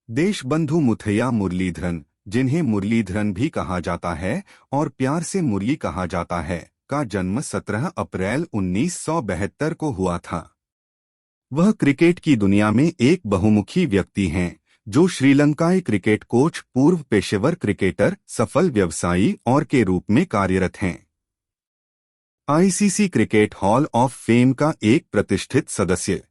देशबंधु मुथैया मुरलीधरन, जिन्हें मुरलीधरन भी कहा जाता है और प्यार से मुरली कहा जाता है, का जन्म 17 अप्रैल 1972 को हुआ था। वह क्रिकेट की दुनिया में एक बहुमुखी व्यक्ति हैं, जो श्रीलंकाई क्रिकेट कोच, पूर्व पेशेवर क्रिकेटर, सफल व्यवसायी और के रूप में कार्यरत हैं। ICC cricket hall of fame का एक प्रतिष्ठित सदस्य।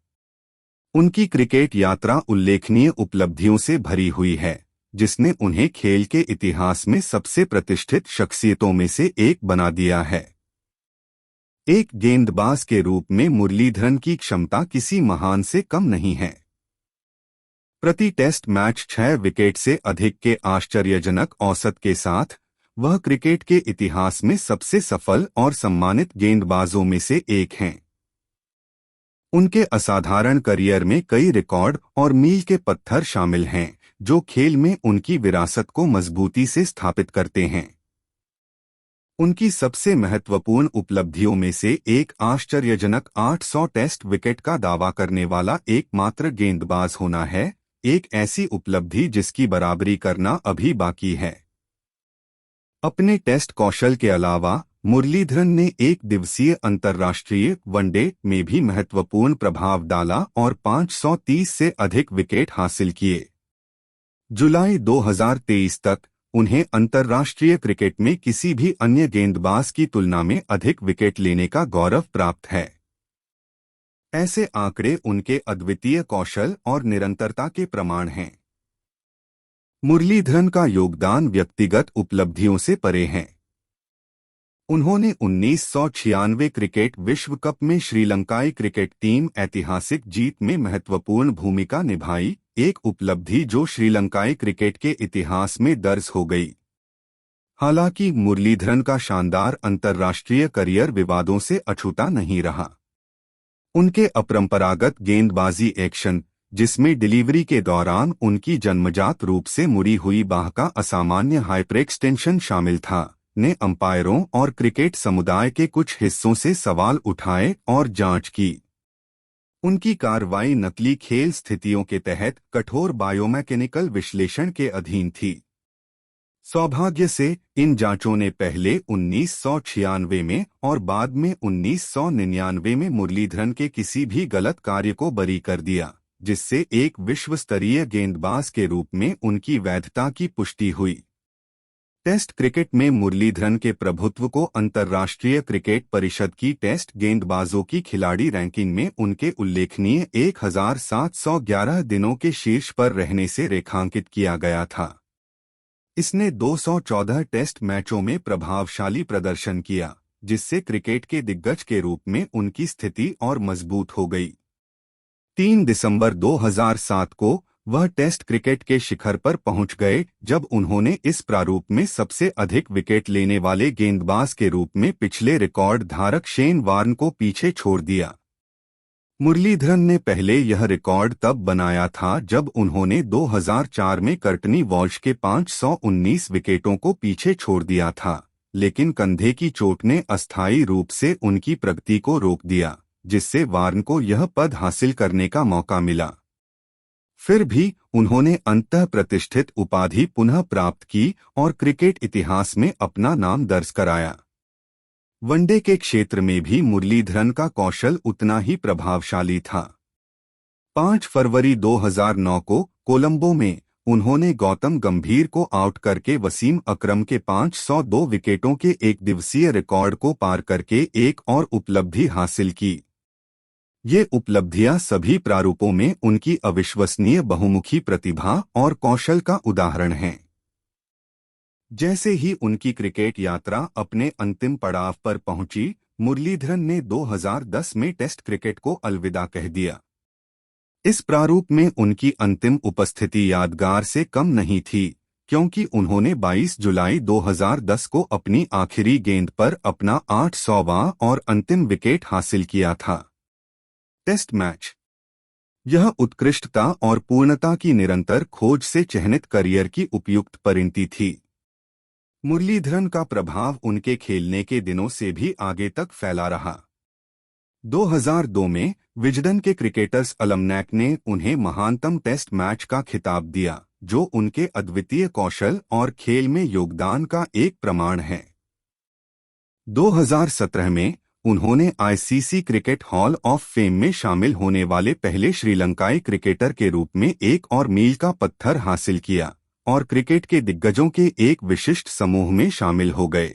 उनकी क्रिकेट यात्रा उल्लेखनीय उपलब्धियों से भरी हुई है, जिसने उन्हें खेल के इतिहास में सबसे प्रतिष्ठित शख्सियतों में से एक बना दिया है। एक गेंदबाज के रूप में मुरलीधरन की क्षमता किसी महान से कम नहीं है। प्रति टेस्ट मैच 6 विकेट से अधिक के आश्चर्यजनक औसत के साथ वह क्रिकेट के इतिहास में सबसे सफल और सम्मानित गेंदबाजों में से एक हैं। उनके असाधारण करियर में कई रिकॉर्ड और मील के पत्थर शामिल हैं, जो खेल में उनकी विरासत को मजबूती से स्थापित करते हैं। उनकी सबसे महत्वपूर्ण उपलब्धियों में से एक आश्चर्यजनक 800 टेस्ट विकेट का दावा करने वाला एकमात्र गेंदबाज होना है, एक ऐसी उपलब्धि जिसकी बराबरी करना अभी बाकी है। अपने टेस्ट कौशल के अलावा मुरलीधरन ने एक दिवसीय अंतर्राष्ट्रीय वनडे में भी महत्वपूर्ण प्रभाव डाला और 530 से अधिक विकेट हासिल किए। जुलाई 2023 तक उन्हें अंतर्राष्ट्रीय क्रिकेट में किसी भी अन्य गेंदबाज की तुलना में अधिक विकेट लेने का गौरव प्राप्त है। ऐसे आंकड़े उनके अद्वितीय कौशल और निरंतरता के प्रमाण हैं। मुरलीधरन का योगदान व्यक्तिगत उपलब्धियों से परे है। उन्होंने 1996 क्रिकेट विश्व कप में श्रीलंकाई क्रिकेट टीम ऐतिहासिक जीत में महत्वपूर्ण भूमिका निभाई, एक उपलब्धि जो श्रीलंकाई क्रिकेट के इतिहास में दर्ज हो गई। हालांकि मुरलीधरन का शानदार अंतर्राष्ट्रीय करियर विवादों से अछूता नहीं रहा। उनके अपरंपरागत गेंदबाजी एक्शन, जिसमें डिलीवरी के दौरान उनकी जन्मजात रूप से मुड़ी हुई बाह का असामान्य हाइपरएक्सटेंशन शामिल था, ने अंपायरों और क्रिकेट समुदाय के कुछ हिस्सों से सवाल उठाए और जांच की। उनकी कार्रवाई नकली खेल स्थितियों के तहत कठोर बायोमैकेनिकल विश्लेषण के अधीन थी। सौभाग्य से इन जांचों ने पहले 1996 में और बाद में 1999 में मुरलीधरन के किसी भी गलत कार्य को बरी कर दिया, जिससे एक विश्व स्तरीय गेंदबाज के रूप में उनकी वैधता की पुष्टि हुई। टेस्ट क्रिकेट में मुरलीधरन के प्रभुत्व को अंतर्राष्ट्रीय क्रिकेट परिषद की टेस्ट गेंदबाजों की खिलाड़ी रैंकिंग में उनके उल्लेखनीय 1711 दिनों के शीर्ष पर रहने से रेखांकित किया गया था। इसने 214 टेस्ट मैचों में प्रभावशाली प्रदर्शन किया, जिससे क्रिकेट के दिग्गज के रूप में उनकी स्थिति और मजबूत हो गई। 3 दिसंबर 2007 को वह टेस्ट क्रिकेट के शिखर पर पहुंच गए, जब उन्होंने इस प्रारूप में सबसे अधिक विकेट लेने वाले गेंदबाज के रूप में पिछले रिकॉर्ड धारक शेन वार्न को पीछे छोड़ दिया। मुरलीधरन ने पहले यह रिकॉर्ड तब बनाया था जब उन्होंने 2004 में कर्टनी वॉल्श के 519 विकेटों को पीछे छोड़ दिया था, लेकिन कंधे की चोट ने अस्थायी रूप से उनकी प्रगति को रोक दिया, जिससे वार्न को यह पद हासिल करने का मौका मिला। फिर भी उन्होंने अंततः प्रतिष्ठित उपाधि पुनः प्राप्त की और क्रिकेट इतिहास में अपना नाम दर्ज कराया। वनडे के क्षेत्र में भी मुरलीधरन का कौशल उतना ही प्रभावशाली था। 5 फरवरी 2009 को कोलंबो में उन्होंने गौतम गंभीर को आउट करके वसीम अकरम के 502 विकेटों के एक दिवसीय रिकॉर्ड को पार करके एक और उपलब्धि हासिल की। ये उपलब्धियां सभी प्रारूपों में उनकी अविश्वसनीय बहुमुखी प्रतिभा और कौशल का उदाहरण हैं। जैसे ही उनकी क्रिकेट यात्रा अपने अंतिम पड़ाव पर पहुंची, मुरलीधरन ने 2010 में टेस्ट क्रिकेट को अलविदा कह दिया। इस प्रारूप में उनकी अंतिम उपस्थिति यादगार से कम नहीं थी, क्योंकि उन्होंने 22 जुलाई 2010 को अपनी आखिरी गेंद पर अपना 800वां और अंतिम विकेट हासिल किया था। Test match. यह उत्कृष्टता और पूर्णता की निरंतर खोज से चिह्नित करियर की उपयुक्त परिणति थी। मुरलीधरन का प्रभाव उनके खेलने के दिनों से भी आगे तक फैला रहा। 2002 में विजडन के क्रिकेटर्स अलमनैक ने उन्हें महानतम टेस्ट मैच का खिताब दिया, जो उनके अद्वितीय कौशल और खेल में योगदान का एक प्रमाण है। 2017 में उन्होंने ICC cricket hall of fame में शामिल होने वाले पहले श्रीलंकाई क्रिकेटर के रूप में एक और मील का पत्थर हासिल किया और क्रिकेट के दिग्गजों के एक विशिष्ट समूह में शामिल हो गए।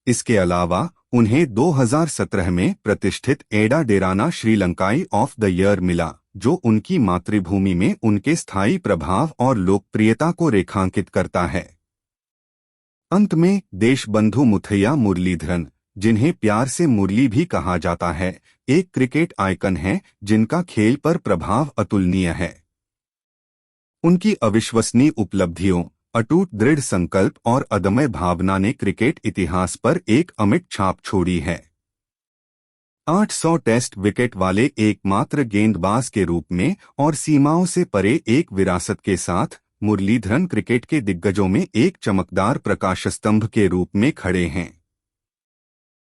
इसके अलावा उन्हें 2017 में प्रतिष्ठित एडा डेराना श्रीलंकाई ऑफ द ईयर मिला, जो उनकी मातृभूमि में उनके स्थायी प्रभाव और लोकप्रियता को रेखांकित करता है। अंत में देशबंधु मुथैया मुरलीधरन, जिन्हें प्यार से मुरली भी कहा जाता है, एक क्रिकेट आइकन है जिनका खेल पर प्रभाव अतुलनीय है। उनकी अविश्वसनीय उपलब्धियों, अटूट दृढ़ संकल्प और अदम्य भावना ने क्रिकेट इतिहास पर एक अमिट छाप छोड़ी है। 800 टेस्ट विकेट वाले एकमात्र गेंदबाज के रूप में और सीमाओं से परे एक विरासत के साथ मुरलीधरन क्रिकेट के दिग्गजों में एक चमकदार प्रकाशस्तंभ के रूप में खड़े हैं।